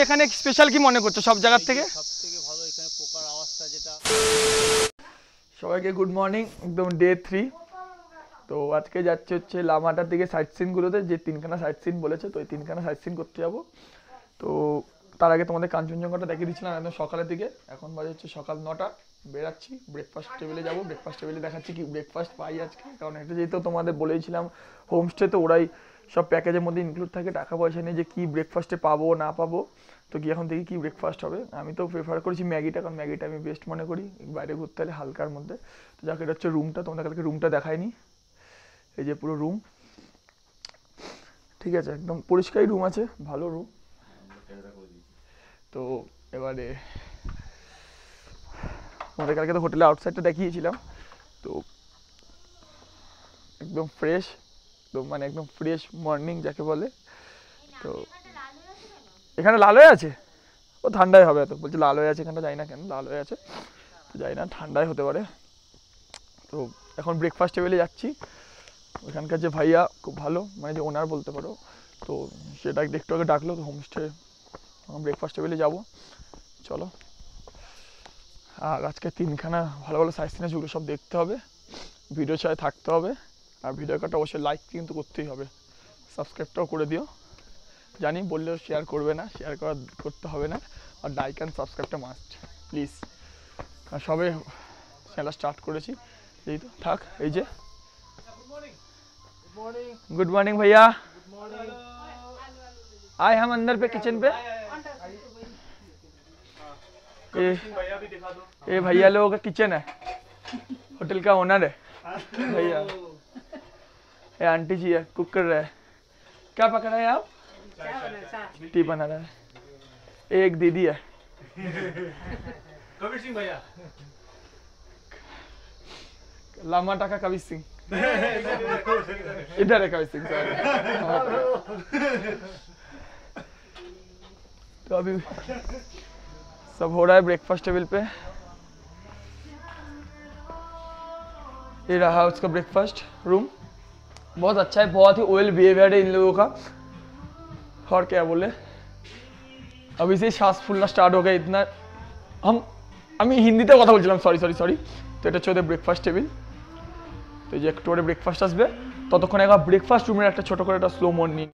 এখানে স্পেশাল কি মনে করছো সব জায়গার থেকে? সবথেকে ভালো এখানে পোকার আওয়াজটা যেটা। সবাইকে গুড মর্নিং, একদম ডে 3। তো আজকে যাচ্ছে হচ্ছে লামাটার দিকে সাইট সিনগুলোতে, যে 3খানা সাইট সিন বলেছে, তো এই 3খানা সাইট সিন করতে যাবো। তো তার আগে তোমাদের কাঞ্চনজঙ্ঘাটা দেখিয়ে দিচ্ছিলাম একদম সকালের দিকে। এখন বাজে হচ্ছে সকাল 9টা, বেরাচ্ছি, ব্রেকফাস্ট টেবিলে যাবো। ব্রেকফাস্ট টেবিলে দেখাচ্ছি কি ব্রেকফাস্ট পাই আজকে, কারণ এটা যেহেতু তোমাদের বলেছিলাম হোমস্টে, তো ওরাই সব প্যাকেজের মধ্যে ইনক্লুড থাকে, টাকা পয়সা নিয়ে যে কী ব্রেকফাস্টে পাবো না পাবো। তো কি এখন দেখি কী ব্রেকফাস্ট হবে। আমি তো প্রেফার করেছি ম্যাগিটা, কারণ ম্যাগিটা আমি বেস্ট মনে করি বাইরে ঘুরতে হলে হালকার মধ্যে। তো যাকে এটা হচ্ছে রুমটা, তোমাদের কালকে রুমটা দেখায়নি, এই যে পুরো রুম, ঠিক আছে, একদম পরিষ্কারই রুম আছে, ভালো রুম। তো এবারে আমাদের কালকে তো হোটেলে আউটসাইডটা দেখিয়েছিলাম, তো একদম ফ্রেশ, তো মানে একদম ফ্রেশ মর্নিং যাকে বলে। তো এখানে লাল হয়ে আছে, ও ঠান্ডায় হবে, এত বলছে লাল হয়ে আছে এখানটা, যাই না কেন লাল হয়ে আছে, তো যাই না, ঠান্ডায় হতে পারে। তো এখন ব্রেকফাস্ট টেবিলে যাচ্ছি। ওইখানকার যে ভাইয়া খুব ভালো, মানে যে ওনার বলতে পারো, তো সেটা একটু আগে ডাকলো, তো হোমস্টে ব্রেকফাস্ট টেবিলে যাবো, চলো। আর আজকে 3খানা ভালো ভালো সাইজ সিন আছে, ওগুলো সব দেখতে হবে, ভিডিও ছাড়া থাকতে হবে। আর ভিডিও কাটা অবশ্যই লাইক কিন্তু করতেই হবে, সাবস্ক্রাইবটাও করে দিও। জানি বললেও শেয়ার করবে না, শেয়ার করতে হবে না, আর লাইক অ্যান্ড সাবস্ক্রাইবটা মাস্ট প্লিজ। আর সবে চ্যানেল স্টার্ট করেছি, এই তো থাক। এই যে गुड मॉर्निंग भैया, आए हम अंदर पे किचन पे। ये भैया लोगों का किचन है, होटल का ओनर है भैया। ये आंटी जी है, कुक कर रहे हैं। क्या पकड़ा है आप? टी बना रहा है। एक दीदी है, कबीर सिंह भैया, लामाटा का कबीर सिंह, इधर है कबीर सिंह। तो अभी सब हो रहा है ब्रेकफास्ट टेबल पे, ये रहा उसका ब्रेकफास्ट रूम, बहुत अच्छा है, बहुत ही वेल बिहेवियर्ड है इन लोगों का। और क्या बोले, अभी से श्वास फूलना स्टार्ट हो गया इतना। আমি হিন্দিতে কথা বলছিলাম, সরি। তো এটা হচ্ছে ওদের ব্রেকফাস্ট টেবিল। তো এই যে একটু করে ব্রেকফাস্ট আসবে, ততক্ষণ একবার ব্রেকফাস্ট রুমের একটা ছোটো করে একটা স্লো মর্নিং।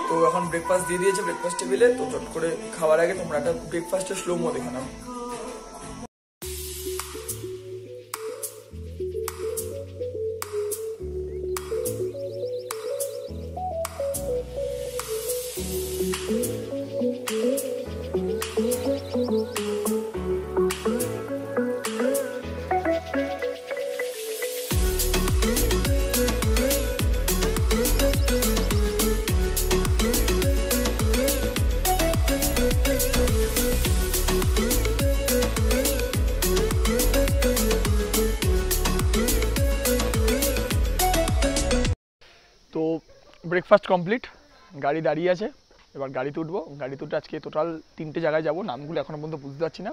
তো এখন ব্রেকফাস্ট দিয়ে দিয়েছে ব্রেকফাস্ট টেবিলে, তো চট করে খাওয়ার আগে তোমরা একটা ব্রেকফাস্টের স্লো মো দেখে নাও। তো ব্রেকফাস্ট কমপ্লিট, গাড়ি দাঁড়িয়ে আছে, এবার গাড়িতে উঠবো। গাড়িতে উঠে আজকে টোটাল 3টে জায়গায় যাব, নামগুলো এখনও পর্যন্ত বুঝতে পারছি না।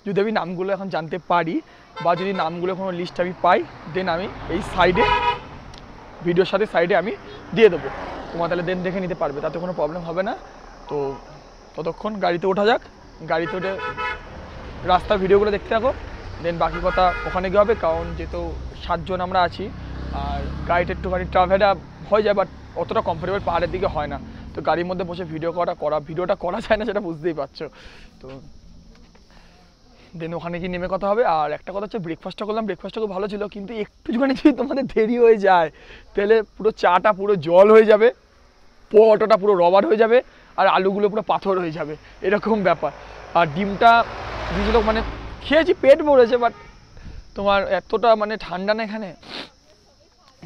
যদি আমি নামগুলো এখন জানতে পারি, বা যদি নামগুলো কোনো লিস্ট আমি পাই, দেন আমি এই সাইডে ভিডিওর সাথে সাইডে আমি দিয়ে দেবো, তোমার তাহলে দেন দেখে নিতে পারবে, তাতে কোনো প্রবলেম হবে না। তো ততক্ষণ গাড়িতে ওঠা যাক, গাড়িতে উঠে রাস্তার ভিডিওগুলো দেখতে থাকো, দেন বাকি কথা ওখানে গিয়ে হবে। কারণ যেহেতু 7 জন আমরা আছি, আর গাড়িটা একটুখানি ট্রাভেলটা হয়ে যায়, বাট অতটা কমফোর্টেবল পাহাড়ের দিকে হয় না। তো গাড়ির মধ্যে বসে ভিডিওটা করা যায় না, সেটা বুঝতেই পারছো। তো দেন ওখানে গিয়ে নেমে কথা হবে। আর একটা কথা হচ্ছে, ব্রেকফাস্টটা করলাম, ব্রেকফাস্টটা খুব ভালো ছিল, কিন্তু একটুখানি যদি তোমাদের দেরি হয়ে যায়, তাহলে পুরো চাটা পুরো জল হয়ে যাবে, পরোটাটা পুরো রবার হয়ে যাবে, আর আলুগুলো পুরো পাথর হয়ে যাবে, এরকম ব্যাপার। আর ডিমটা দিয়েছিল, মানে খেয়েছি পেট ভরেছে, বাট তোমার এতটা মানে ঠান্ডা না এখানে,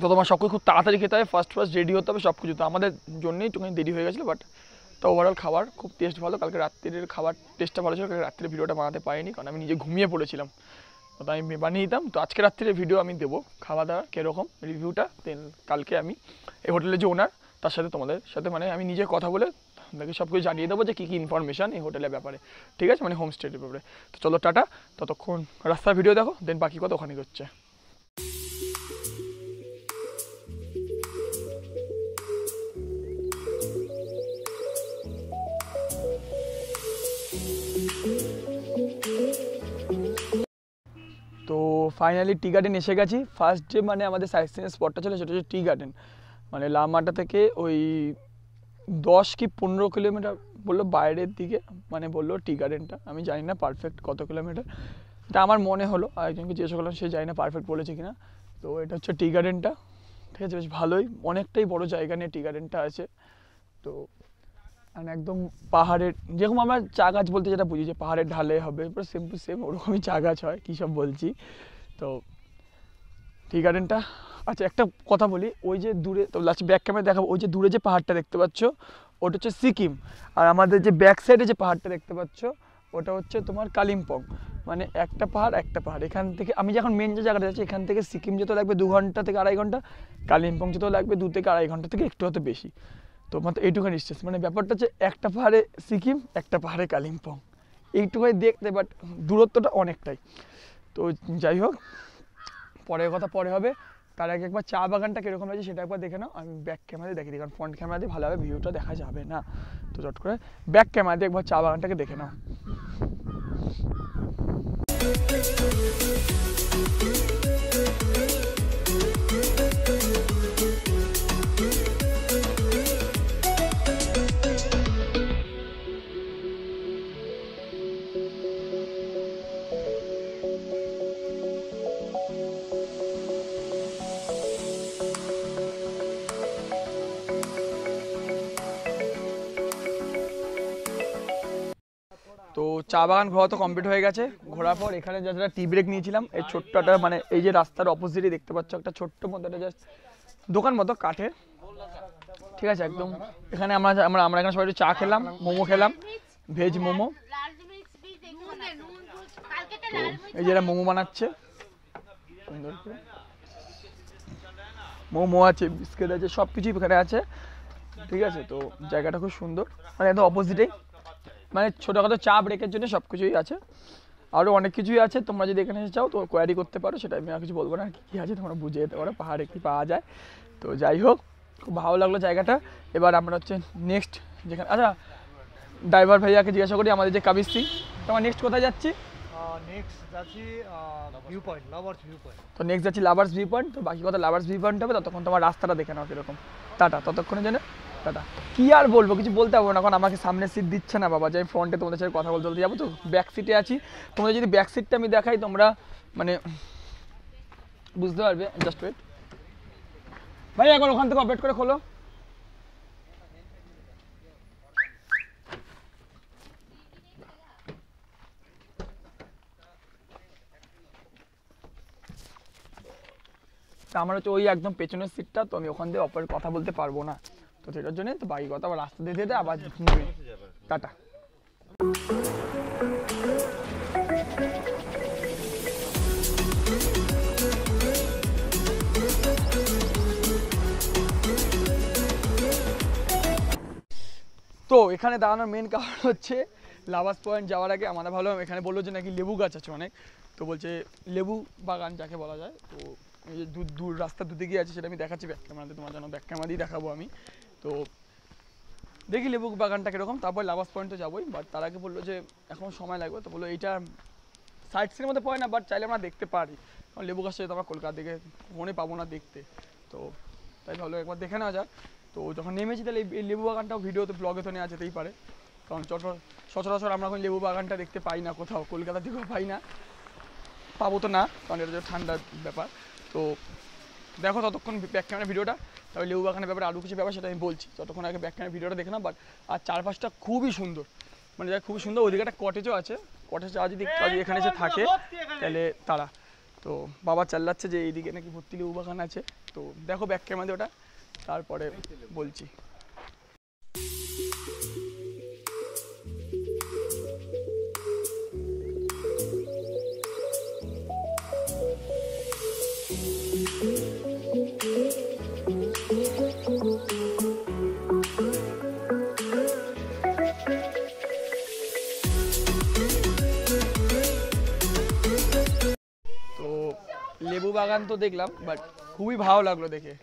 তো তোমার সব কিছু খুব তাড়াতাড়ি খেতে হবে, ফার্স্ট রেডি হতে হবে সব কিছু। তো আমাদের জন্যই একটুখানি দেরি হয়ে গেছিলো, বাট তো ওভারঅল খাবার খুব টেস্ট ভালো। কালকে রাত্রির খাবার টেস্টটা ভালো ছিল, কালকে রাত্রির ভিডিওটা বানাতে পারিনি কারণ আমি নিজে ঘুমিয়ে পড়েছিলাম, তো আমি বানিয়ে দিতাম। তো আজকে রাত্রির ভিডিও আমি দেবো খাওয়া দাওয়া কীরকম রিভিউটা, দেন কালকে আমি এই হোটেলের যে ওনার তার সাথে তোমাদের সাথে মানে আমি নিজে কথা বলে আপনাকে সব কিছু জানিয়ে দেবো যে কী কী ইনফরমেশান এই হোটেলের ব্যাপারে, ঠিক আছে, মানে হোমস্টের ব্যাপারে। তো চলো টাটা, ততক্ষণ রাস্তার ভিডিও দেখো, দেন বাকি কথা ওখানে হচ্ছে। তো ফাইনালি টি গার্ডেন এসে গেছি। ফার্স্ট যে মানে আমাদের সাইট সিনের স্পটটা ছিল সেটা হচ্ছে টি গার্ডেন, মানে লামাটা থেকে ওই 10 কি 15 কিলোমিটার বললো বাইরের দিকে, মানে বললো টি গার্ডেনটা, আমি জানি না পারফেক্ট কত কিলোমিটার, এটা আমার মনে হলো, আরেকজনকে জিজ্ঞেস করলাম সে জানি না পারফেক্ট বলেছে কিনা। তো এটা হচ্ছে টি গার্ডেনটা, ঠিক আছে, বেশ ভালোই, অনেকটাই বড় জায়গা নিয়ে টি গার্ডেনটা আছে। তো মানে একদম পাহাড়ের, যেরকম আমরা চা গাছ বলতে যেটা বুঝি যে পাহাড়ের ঢালে হবে, পুরো সেম টু সেম ওরকমই চা গাছ হয়, কী সব বলছি। তো টি গার্ডেনটা, আচ্ছা একটা কথা বলি, ওই যে দূরে, তো লাস্ট ব্যাক ক্যামেরা দেখাবো, ওই যে দূরে যে পাহাড়টা দেখতে পাচ্ছ ওটা হচ্ছে সিকিম, আর আমাদের যে ব্যাক সাইডে যে পাহাড়টা দেখতে পাচ্ছ ওটা হচ্ছে তোমার কালিম্পং, মানে একটা পাহাড় একটা পাহাড়। এখান থেকে আমি যখন মেন যে জায়গাটা যাচ্ছি, এখান থেকে সিকিম যেতে লাগবে 2 ঘন্টা থেকে 2.5 ঘন্টা, কালিম্পং যেতেও লাগবে 2 থেকে 2.5 ঘন্টা থেকে একটু হতে বেশি। তো মাত্র এইটুখানি ডিস্টেন্স, মানে ব্যাপারটা হচ্ছে একটা পাহাড়ে সিকিম একটা পাহাড়ে কালিম্পং, এইটুখানি দেখতে, বাট দূরত্বটা অনেকটাই। তো যাই হোক, পরের কথা পরে হবে, তার আগে একবার চা বাগানটা কীরকম আছে সেটা একবার দেখে নাও। আমি ব্যাক ক্যামেরাতে দেখে দিই, কারণ ফ্রন্ট ক্যামেরা দিয়ে ভালোভাবে ভিউটা দেখা যাবে না, তো চট করে ব্যাক ক্যামেরা দিয়ে একবার চা বাগানটাকে দেখে নাও। তো চা বাগান ঘোরা তো কমপ্লিট হয়ে গেছে, ঘোরার পর এখানে যারা টি ব্রেক নিয়েছিলাম, এই ছোট্টটা মানে এই যে রাস্তার অপোজিটে দেখতে পাচ্ছ একটা ছোট্ট মতো একটা জাস্ট দোকান মতো কাঠের, ঠিক আছে একদম। এখানে আমরা আমরা আমরা এখানে সবাই চা খেলাম, মোমো খেলাম, ভেজ মোমো। তো এই যে মোমো বানাচ্ছে সুন্দর করে, মোমো আছে, বিস্কিট আছে, সব কিছুই এখানে আছে, ঠিক আছে। তো জায়গাটা খুব সুন্দর, মানে একদম অপোজিটেই, মানে ছোটোখাটো চা ব্রেকের জন্য সব কিছুই আছে, আরও অনেক কিছুই আছে। তোমরা যদি এখানে এসে চাও তো কোয়ারি করতে পারো, সেটা আমি আর কিছু বলবো না, কী আছে তোমরা বুঝে যেতে পারো পাহাড়ে কী পাওয়া যায়। তো যাই হোক, খুব ভালো লাগলো জায়গাটা। এবার আমরা হচ্ছে নেক্সট যেখানে, আচ্ছা ড্রাইভার ভাইয়াকে জিজ্ঞাসা করি আমাদের যে কাবির সিং, তোমার নেক্সট কোথায় যাচ্ছি? নেক্সট যাচ্ছি view point, lovers view point. তো নেক্সট যাচ্ছি লাভার্স ভিউ পয়েন্ট। তো বাকি কথা লাভার্স ভিউ পয়েন্ট হবে, ততক্ষণ তোমার রাস্তাটা দেখে নাও কীরকম। টাটা, ততক্ষণের জন্য টাটা। কী আর বলবো, কিছু বলতে পারবো না, কারণ আমাকে সামনে সিট দিচ্ছে না বাবা, যে আমি ফ্রন্টে তোমাদের সাথে কথা বলতে বলতে যাবো। তো ব্যাক সিটে আছি, তোমাদের যদি ব্যাক সিটটা আমি দেখাই তোমরা মানে বুঝতে পারবে। জাস্ট ওয়েট ভাই, এখন ওখান থেকে অপারেট করে খোলো। তা আমার হচ্ছে ওই একদম পেছনের সিটটা, তো আমি ওখান দিয়ে অপারেট কথা বলতে পারবো না, তো সেটার জন্য তো বাকি কথা আবার রাস্তা দিয়ে দিয়ে আবার টাটা। তো এখানে দাঁড়ানোর মেন কারণ হচ্ছে লাভার্স পয়েন্ট যাওয়ার আগে আমরা ভাবলাম, এখানে বললো যে নাকি লেবু গাছ আছে অনেক, তো বলছে লেবু বাগান যাকে বলা যায়। তো এই যে দূর রাস্তা দুদিকে আছে, সেটা আমি দেখাচ্ছি ব্যাক ক্যামেরাতে, তোমার জন্য ব্যাক ক্যামেরা দিয়ে দেখাবো আমি। তো দেখি লেবু বাগানটা কীরকম, তারপর লাভার্স পয়েন্ট তো যাবোই, বাট তার আগে বললো যে এখন সময় লাগবে। তো বললো এইটা সাইট সিনের মধ্যে পড়ে না, বাট চাইলে আমরা দেখতে পারি, কারণ লেবু গাছটা যেহেতু আমরা কলকাতা দিকে ফোনে পাবো না দেখতে, তো তাই ভাবলো একবার দেখে নেওয়া যাক। তো যখন নেমেছি তাহলে এই লেবু বাগানটাও ভিডিওতে ব্লগে তো নেওয়া যেতেই পারে, কারণ সচরাচর আমরা এখন লেবু বাগানটা দেখতে পাই না কোথাও, কলকাতা থেকেও পাই না, পাবো তো না, কারণ এটা ঠান্ডার ব্যাপার। তো দেখো ততক্ষণ ব্যাক ক্যামেরা ভিডিওটা, তবে লেবু বাগানের ব্যাপারে আরও কিছু ব্যাপার সেটা আমি বলছি, ততক্ষণ আগে ব্যাক ক্যামেরা ভিডিওটা দেখে নাও। বাট আর চারপাশটা খুবই সুন্দর, মানে যা খুব সুন্দর। ওদিকে একটা কটেজও আছে, কটেজ যদি এখানে এসে থাকে তাহলে তারা। তো বাবা চাল্লাচ্ছে যে এইদিকে নাকি ভর্তি লেবু বাগান আছে। তো দেখো ব্যাক ক্যামেরা ওটা, তারপরে বলছি। লেবু বাগান তো দেখলাম, বাট খুবই ভালো লাগলো দেখে।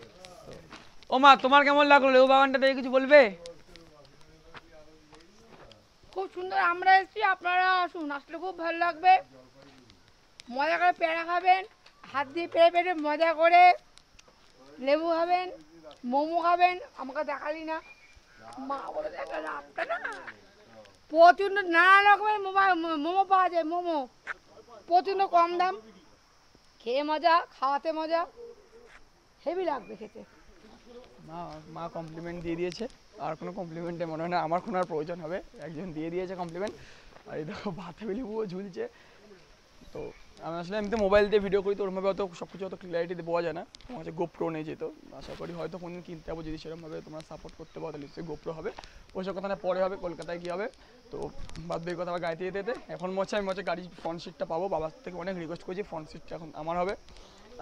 ও মা, তোমার কেমন লাগলো লেবু বাগানটা দেখে, কিছু বলবে? খুব সুন্দর। আমরা এসেছি, আপনারা আসুন, আসলে খুব ভালো লাগবে। মজা করে পেয়ারা খাবেন, হাত দিয়ে পেরে পেরে মজা করে লেবু খাবেন, মোমো খাবেন। আমাকে দেখালি না, মা বলে দেখালে আপনারা প্রচণ্ড নানা রকমের মোমো পাওয়া যায়। মোমো প্রচণ্ড কম দাম, খেয়ে মজা, খাওয়াতে মজা, হেভি লাগবে খেতে। মা কমপ্লিমেন্ট দিয়ে দিয়েছে, আর কোনো কমপ্লিমেন্টে মনে হয় না আমার কোনো আর প্রয়োজন হবে, একজন দিয়ে দিয়েছে কমপ্লিমেন্ট। আর এই দেখো বাতাবি লেবুও ঝুলছে। তো আমি আসলে এমনিতে মোবাইল দিয়ে ভিডিও করি, তো ওরমভাবে অত সব কিছু অত ক্লিয়ারিটিতে পাওয়া যায় না। আমার কাছে গোপ্রো নেই, যেত আশা করি হয়তো কোনদিন কিনতে যাবো, যদি সেরকমভাবে তোমরা সাপোর্ট করতে পারো তাহলে নিশ্চয়ই গোপ্রো হবে। ওইসব কথা না পরে হবে, কলকাতায় কী হবে। তো বাদ বাকি কথা আবার গাড়িতে যেতে এখন আমি গাড়ির ফ্রন্ট সিটটা পাবো। বাবার থেকে অনেক রিকোয়েস্ট করেছি, ফ্রন্ট সিটটা এখন আমার হবে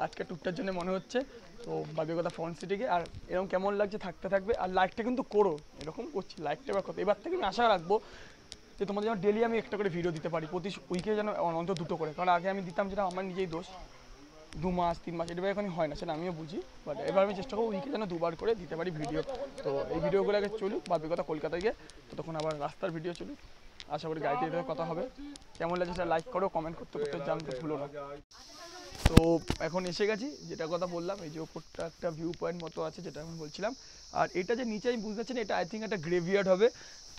আজকে ট্যুরটার জন্য মনে হচ্ছে। তো বাকি কথা ফ্রন্ট সিটে গিয়ে, আর এরকম কেমন লাগছে থাকবে। আর লাইকটা কিন্তু করো, এরকম করছি লাইকটা এবার কত। এবার থেকে আমি আশা রাখবো যে তোমাদের যেন ডেলি আমি একটা করে ভিডিও দিতে পারি, প্রতি উইকে যেন অন্তত 2টো করে। কারণ আগে আমি দিতাম, যেটা আমার নিজেই দোষ, 2 মাস 3 মাস এটা এখনই হয় না, সেটা আমিও বুঝি। বাট এবার আমি চেষ্টা করবো উইকে যেন 2বার করে দিতে পারি ভিডিও। তো এই ভিডিওগুলো আগে চলুক, বাদ কথা কলকাতায় গিয়ে তো তখন আবার রাস্তার ভিডিও চলুক। আশা করি গাড়িতে যেতে কথা হবে। কেমন লাগছে সেটা লাইক করো, কমেন্ট করতে জানতে ভুলো না। তো এখন এসে গেছি, যেটা কথা বললাম, এই যে ওপরটা একটা ভিউ পয়েন্ট মতো আছে, যেটা আমি বলছিলাম। আর এটা যে নিচে আমি বুঝতে পারছি না, এটা আই থিঙ্ক একটা গ্রেভিয়ার্ড হবে।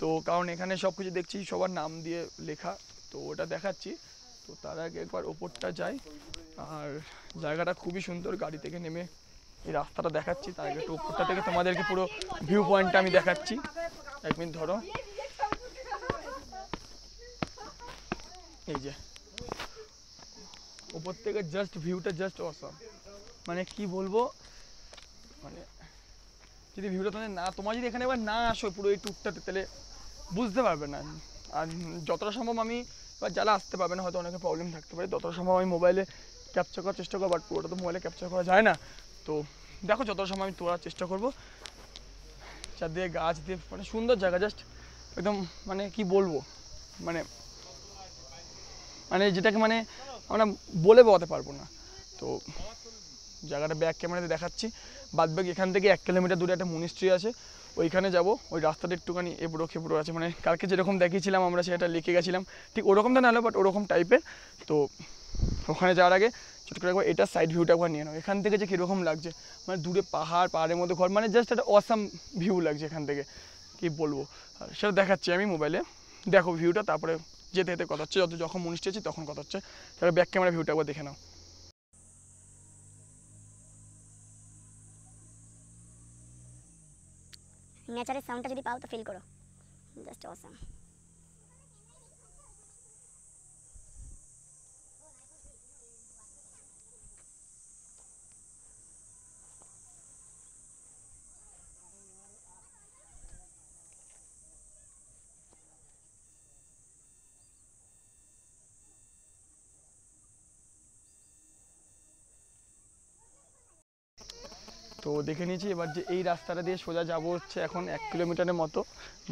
তো কারণ এখানে সব কিছু দেখছি সবার নাম দিয়ে লেখা, তো ওটা দেখাচ্ছি। তো তার আগে একবার ওপরটা যাই। আর জায়গাটা খুবই সুন্দর, গাড়ি থেকে নেমে এই রাস্তাটা দেখাচ্ছি। তার আগে একটু ওপরটা থেকে তোমাদেরকে পুরো ভিউ পয়েন্টটা আমি দেখাচ্ছি। 1 মিনিট ধরো, এই যে উপর থেকে জাস্ট ভিউটা জাস্ট অসাম। মানে কি বলবো, মানে যদি ভিউটা তোমরা যদি এখানে এবার না আসো পুরো এই ট্যুরটাতে, তাহলে বুঝতে পারবে না। আর যতটা সম্ভব আমি, এবার যারা আসতে পারবে না হয়তো অনেকের প্রবলেম থাকতে পারে, যতটা সম্ভব আমি মোবাইলে ক্যাপচার করার চেষ্টা করবো। বাট পুরোটা তো মোবাইলে ক্যাপচার করা যায় না। তো দেখো যতটা সময় আমি তোলার চেষ্টা করবো। চারদিকে গাছ দিয়ে, মানে সুন্দর জায়গা, জাস্ট একদম মানে কি বলবো, মানে মানে যেটাকে মানে আমরা বলে বোঝাতে পারবো না। তো জায়গাটা ব্যাক ক্যামেরাতে দেখাচ্ছি। বাদবাকি এখান থেকে 1 কিলোমিটার দূরে একটা মনিস্ট্রি আছে, ওইখানে যাব। ওই রাস্তাটা একটুখানি এবড়ো খেবড়ো আছে, মানে কালকে যেরকম দেখিয়েছিলাম আমরা সেটা লিখে গেছিলাম, ঠিক ওরকমটা না হলো, বাট ওরকম টাইপের। তো ওখানে যাওয়ার আগে ছোটো করে একবার এটা সাইড ভিউটা একবার নিয়ে নাও, এখান থেকে যে কীরকম লাগছে। মানে দূরে পাহাড়ের মধ্যে ঘর, মানে জাস্ট একটা অসাম ভিউ লাগছে এখান থেকে, কী বলবো। আর সেটা দেখাচ্ছি আমি মোবাইলে, দেখো ভিউটা। তারপরে যেতে যেতে কথা হচ্ছে, যখন মনিস্ট্রি আছি তখন কথা হচ্ছে। তাহলে ব্যাক ক্যামেরা ভিউটা একবার দেখে নাও। নেচারের সাউন্ডটা যদি পাও তো ফিল করো, জাস্ট অসাম। তো দেখে নিয়েছি এবার যে এই রাস্তাটা দিয়ে সোজা যাব হচ্ছে এখন 1 কিলোমিটারের মতো।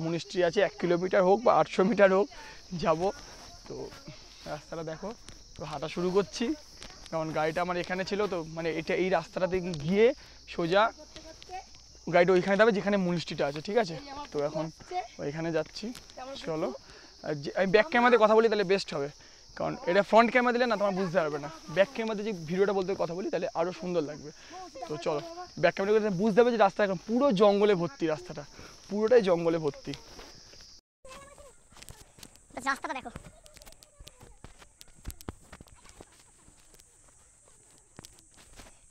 মনিস্ট্রি আছে, 1 কিলোমিটার হোক বা 800 মিটার হোক যাব। তো রাস্তাটা দেখো, তো হাঁটা শুরু করছি। কারণ গাড়িটা আমার এখানে ছিল, তো মানে এটা এই রাস্তাটাতে গিয়ে সোজা গাড়িটা ওইখানে যাবে যেখানে মনিস্ট্রিটা আছে, ঠিক আছে। তো এখন ওইখানে যাচ্ছি, চলো। আর আমি ব্যাক ক্যামেরাতে কথা বলি তাহলে বেস্ট হবে, কারণ এটা ফ্রন্ট ক্যামেরা দিলে না তোমার বুঝতে পারবে না। ব্যাক ক্যামেরাতে যে ভিডিওটা বলতে কথা বলি তাহলে আরও সুন্দর লাগবে। তো চলো, ব্যাক ক্যামেরা করে বুঝতে হবে যে রাস্তা এখন পুরো জঙ্গলে ভর্তি, রাস্তাটা পুরোটাই জঙ্গলে ভর্তি। রাস্তাটা দেখো,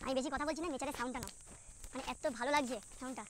আমি বেশি কথা বলছি না, নেচারের সাউন্ডটা নাও, মানে এত ভালো লাগছে সাউন্ডটা।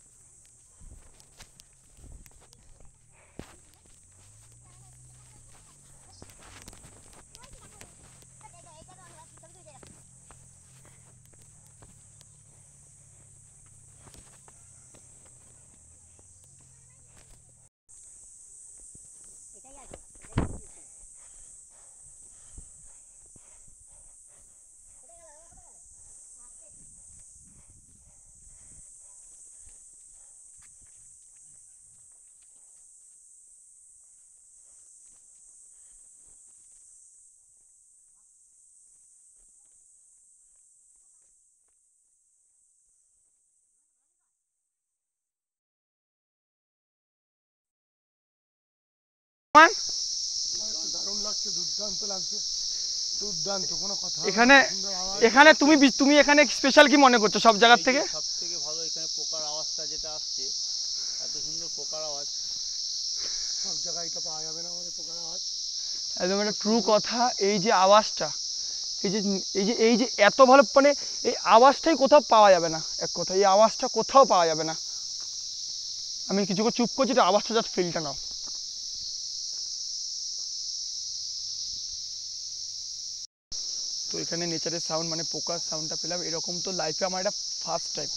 এখানে এখানে তুমি এখানে স্পেশাল কি মনে করছো সব জায়গার থেকে? সবথেকে ভালো এখানে পোকার আওয়াজটা যেটা আসছে, এত সুন্দর পোকার আওয়াজ সব জায়গায় এটা পাওয়া যাবে না, আমাদের পোকার আওয়াজ একদম একটা ট্রু কথা। এই যে আওয়াজটা, এই যে এত ভালো, মানে এই আওয়াজটাই কোথাও পাওয়া যাবে না। এক কথা, এই আওয়াজটা কোথাও পাওয়া যাবে না। আমি কিছুক্ষণ চুপ করছি, এটা আওয়াজটা জাস্ট ফিলটা নাও। তো এখানে নেচারের সাউন্ড, মানে পোকার সাউন্ডটা পেলাম, এরকম তো লাইফে আমার এটা ফার্স্ট টাইম।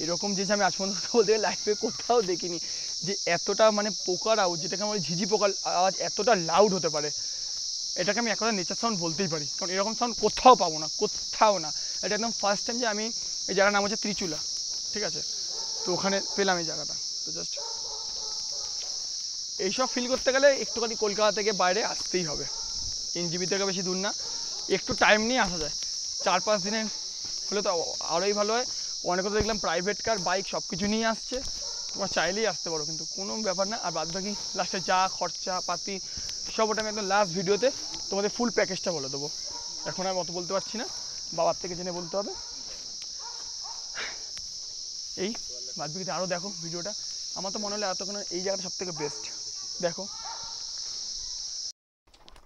এরকম জিনিস আমি আজ পর্যন্ত বলতে গেলে লাইফে কোথাও দেখিনি, যে এতটা মানে পোকার আওয়াজ, যেটাকে আমার ঝিঝি পোকার আওয়াজ এতটা লাউড হতে পারে। এটাকে আমি এক কথা নেচার সাউন্ড বলতেই পারি, কারণ এরকম সাউন্ড কোথাও পাবো না, কোথাও না। এটা একদম ফার্স্ট টাইম যে আমি, এই জায়গার নাম হচ্ছে ত্রিচুলা, ঠিক আছে? তো ওখানে পেলাম এই জায়গাটা। তো জাস্ট এইসব ফিল করতে গেলে একটুখানি কলকাতা থেকে বাইরে আসতেই হবে। এনজিবি থেকে বেশি দূর না, একটু টাইম নিয়ে আসা যায়। 4-5 দিনে হলে তো আরোই ভালো হয়। অনেকে তো দেখলাম প্রাইভেট কার, বাইক সব কিছু নিয়ে আসছে, তোমার চাইলেই আসতে পারো, কিন্তু কোনো ব্যাপার না। আর বাদ বাকি লাস্টে যা খরচা পাতি সব ওটা আমি একদম লাস্ট ভিডিওতে তোমাদের ফুল প্যাকেজটা বলে দেবো। এখন আমি অত বলতে পারছি না, বাবার থেকে জেনে বলতে হবে। এই বাদ বাকিতে আরও দেখো ভিডিওটা। আমার তো মনে হলো এতক্ষণ এই জায়গাটা সব থেকে বেস্ট। দেখো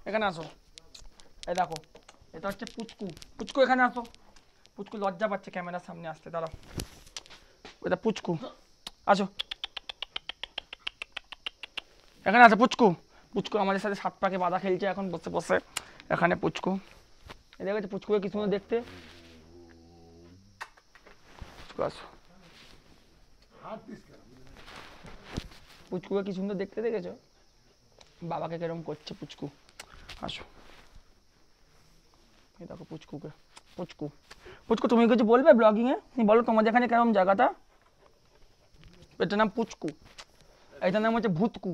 এখানে আসো, এই দেখো এটা হচ্ছে পুচকু। পুচকু এখানে আসো। পুচকু লজ্জা পাচ্ছে ক্যামেরার সামনে আসতে, দাঁড়াও। ওইটা পুচকু, আসো এখানে আসো। পুচকু, পুচকু আমাদের সাথে 7 পাকে বাঁধা খেলছে এখন বসে বসে। এখানে পুচকু, এই দেখো পুচকুকে কি সুন্দর দেখতে। পুচকু আসো, পুচকুকে কি সুন্দর দেখতে, দেখেছো? বাবাকে কেরম করছে পুচকু। আসো, এই দেখো পুচকুকে। পুচকু, পুচকু তুমি কিছু বলবে ব্লগিংয়ে? তুমি বলো তোমাদের এখানে কেরম জায়গাটা? এটার নাম পুচকু, এটার নাম হচ্ছে ভূতকু।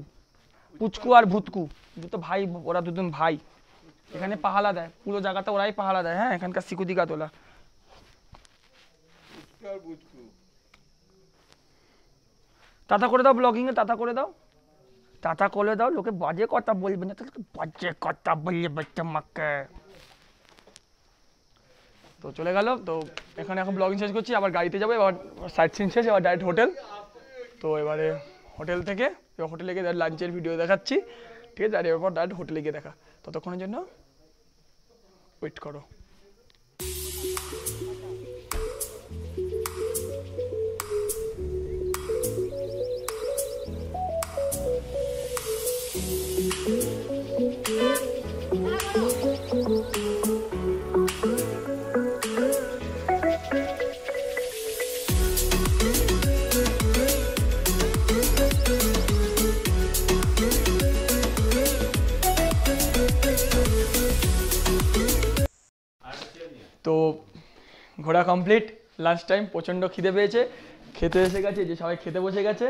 পুচকু আর ভূতকু দুটো ভাই, ওরা দুজন ভাই। এখানে পাহারা দেয়, পুরো জায়গাটা ওরাই পাহারা দেয়। হ্যাঁ, এখানকার সিকুদিকা তোলা। টাটা করে দাও ব্লগিংয়ে, টাটা করে দাও, টাটা করে দাও। লোকে বাজে কথা বলবে না, বাজে কথা বলবে তোমাকে। তো চলে গেল। তো এখানে এখন ব্লগিং শেষ করছি, আবার গাড়িতে যাবো। এবার সাইট সিন শেষ, এবার ডাইরেক্ট হোটেল। তো এবারে হোটেল থেকে, হোটেলে গিয়ে লাঞ্চের ভিডিও দেখাচ্ছি, ঠিক আছে? আর এরপর ডাইরেক্ট হোটেলে গিয়ে দেখা। ততক্ষণের জন্য ওয়েট করো। তো ঘোরা কমপ্লিট, লাঞ্চ টাইম। প্রচণ্ড খিদে পেয়েছে, খেতে এসে গেছে, যে সবাই খেতে বসে গেছে,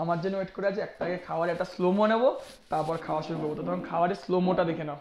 আমার জন্য ওয়েট করে আছে। একটাকে খাওয়ার একটা স্লোমো নেবো, তারপর খাওয়া শুরু করবো। তো তখন খাওয়ারের স্লোমোটা দেখে নাও।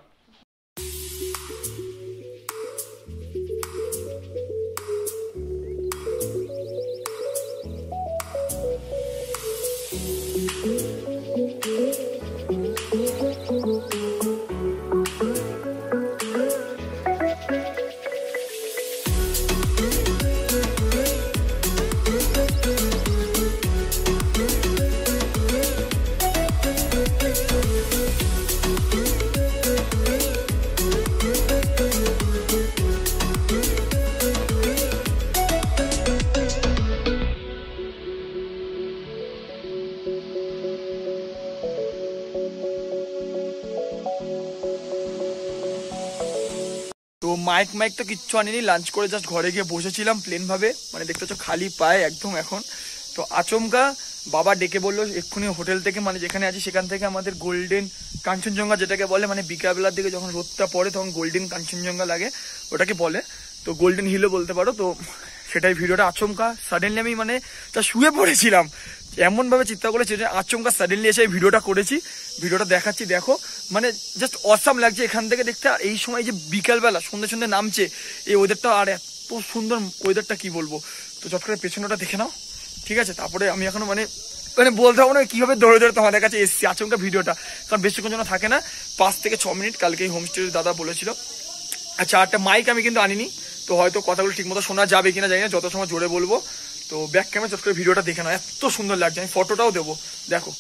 তো মাইক তো কিচ্ছু আনিনি, লাঞ্চ করে জাস্ট ঘরে গিয়ে বসেছিলাম প্লেনভাবে, মানে দেখতে পাচ্ছ খালি পায়ে একদম এখন। তো আচমকা বাবা ডেকে বললো এক্ষুনি হোটেল থেকে, মানে যেখানে আছি সেখান থেকে আমাদের গোল্ডেন কাঞ্চনজঙ্ঘা যেটাকে বলে, মানে বিকালবেলার দিকে যখন রোদটা পড়ে তখন গোল্ডেন কাঞ্চনজঙ্ঘা লাগে, ওটাকে বলে। তো গোল্ডেন হিলও বলতে পারো। তো সেটাই ভিডিওটা আচমকা সাডেনলি আমি মানে তা শুয়ে পড়েছিলাম, এমনভাবে চিন্তা করেছি যে আচমকা সাডেনলি এসে এই ভিডিওটা করেছি। ভিডিওটা দেখাচ্ছি, দেখো মানে জাস্ট অসাম লাগছে এখান থেকে দেখতে। আর এই সময় যে বিকালবেলা সন্ধ্যে সন্ধ্যে নামছে এই ওয়েদারটা, আর এত সুন্দর ওয়েদারটা কি বলবো। তো চট করে পেছনটা দেখে নাও, ঠিক আছে? তারপরে আমি এখনো মানে মানে বলতে হবে না কিভাবে দৌড়ে দৌড়ে তোমাদের কাছে এসেছি আচমকা ভিডিওটা, কারণ বেশিক্ষণ যেন থাকে না, 5 থেকে 6 মিনিট। কালকে এই হোমস্টের দাদা বলেছিল। আচ্ছা, একটা মাইক আমি কিন্তু আনিনি, তো হয়তো কথাগুলো ঠিক মতো শোনা যাবে কিনা জানি না, যত সময় জোরে বলবো। তো ব্যাক ক্যামেরা চট করে ভিডিওটা দেখে নাও, এত সুন্দর লাগছে, আমি ফটোটাও দেবো, দেখো।